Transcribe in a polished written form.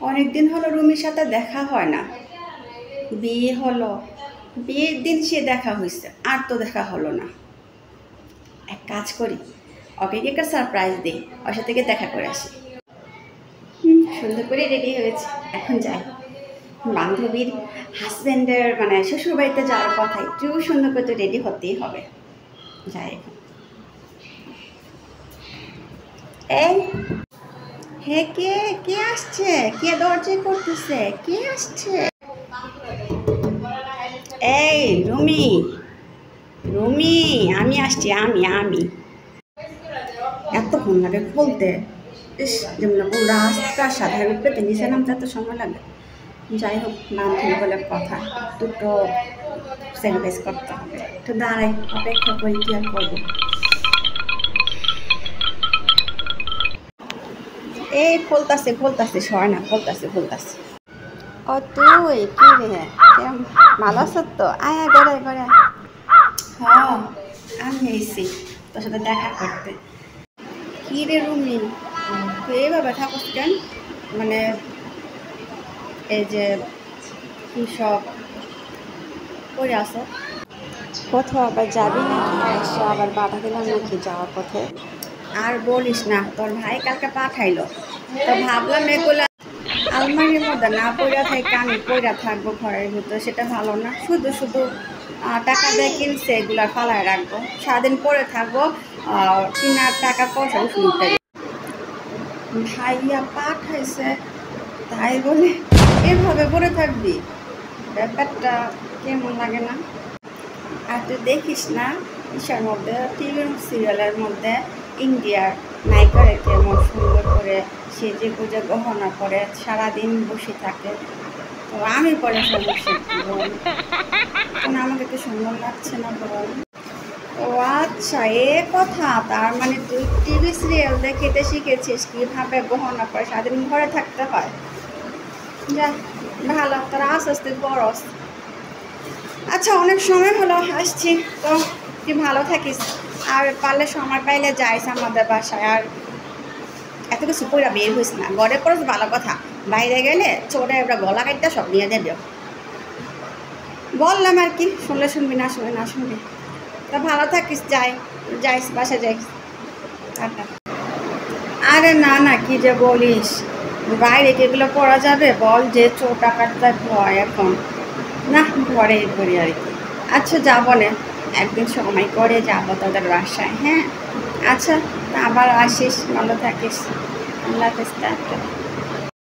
অনেকদিন হলো রুমির সাথে দেখা হয় না। বিয়ে হলো, বিয়ের দিন সে দেখা হয়েছে, আর তো দেখা হলো না। এক কাজ করি, ওকে কি একটা সারপ্রাইজ দিই, ওর সাথে গিয়ে দেখা করে আসি। সুন্দর করে রেডি হয়েছে, এখন যাই। বান্ধবীর হাজব্যান্ডের মানে শ্বশুর বাড়িতে যাওয়ার কথা, একটু সুন্দর করে তো রেডি হতেই হবে। যাই এখন। এই হে, কে কে আসছে? কে দরজা করতেছে? কে আসছে? এই রুমি, রুমি, আমি আসছি। আমি এতক্ষণ লাগে বলতে। ইস, যেমন কোন রাজপ্রাসাদের উপরে নিচে নামতে এত সময় লাগে। যাই হোক, বান্ধবী বলে কথা, দুটো স্যানিটাইজ করতে হবে। একটু দাঁড়াই, অপেক্ষা করি, কি আর করবো। এই খোলতাছে সয় না, খোলতাছে। ও তুই কি রে, কেমন ভালো আছো তো? আয় গড়ে গড়ে। হ্যাঁ, আমি এসেছি তোর সাথে দেখা করতে। কি রে রুমি, তুই এইভাবে থাকস কেন? মানে এই যে কি সব করে আসো, কোথাও আবার যাবি নাকি? এসে আবার বাধা দিলাম নাকি যাওয়ার পথে? আর বলিস না, তোর ভাই কালকে পাঠাইলো, তো ভাবলাম এগুলা আলমারির মধ্যে না পইরা থেকে আমি পইরা থাকবো ঘরের ভিতরে, সেটা ভালো না। শুধু শুধু টাকা দিয়ে কিনছে, এগুলা ফালায় রাখবো, সারাদিন পরে থাকবো। কিনার টাকা পয়সা শুনতে ভাইয়া পাঠাইছে, তাই বলে এভাবে পরে থাকবি? ব্যাপারটা কেমন লাগে না? আর তুই দেখিস না ইসার মধ্যে, টিভি সিরিয়ালের মধ্যে ইন্ডিয়ার নায়িকারা কেমন সুন্দর করে সেজে গুজে গহনা করে সারাদিন বসে থাকে। তো আমি পরে সমস্যা কি বল? আমাকে তো সুন্দর লাগছে না বল? ও আচ্ছা, এ কথা। তার মানে তুই টিভি সিরিয়াল দেখতে শিখেছিস কীভাবে গহনা করে সারাদিন ঘরে থাকতে হয়। যা ভালো, তোরা আস্তে আস্তে বড়স। আচ্ছা, অনেক সময় হলো, আসছি তো। তুই ভালো থাকিস, আর পারলে সময় পাইলে যাইস আমাদের বাসায়। আর এত কিছু পড়া বের হইস না, ঘরে পড়স ভালো কথা, বাইরে গেলে চোরে এবার গলা কাটটা সব নিয়ে দেবে। বললাম আর কি, শুনলে শুনবি, না শুনলে না শুনবি। তা ভালো থাকিস, যাইস বাসা যাইস। টাটা। আরে না না, কি যে বলিস, বাইরে এগুলো পড়া যাবে বল? যে চোর টাকার ভয় এখন, না ঘরে করি আর কি। আচ্ছা, যাবো না, একদিন সময় করে যাবো তোদের বাসায়। হ্যাঁ আচ্ছা, আবার আসিস, ভালো থাকিস। আল্লাহ হাফেজ।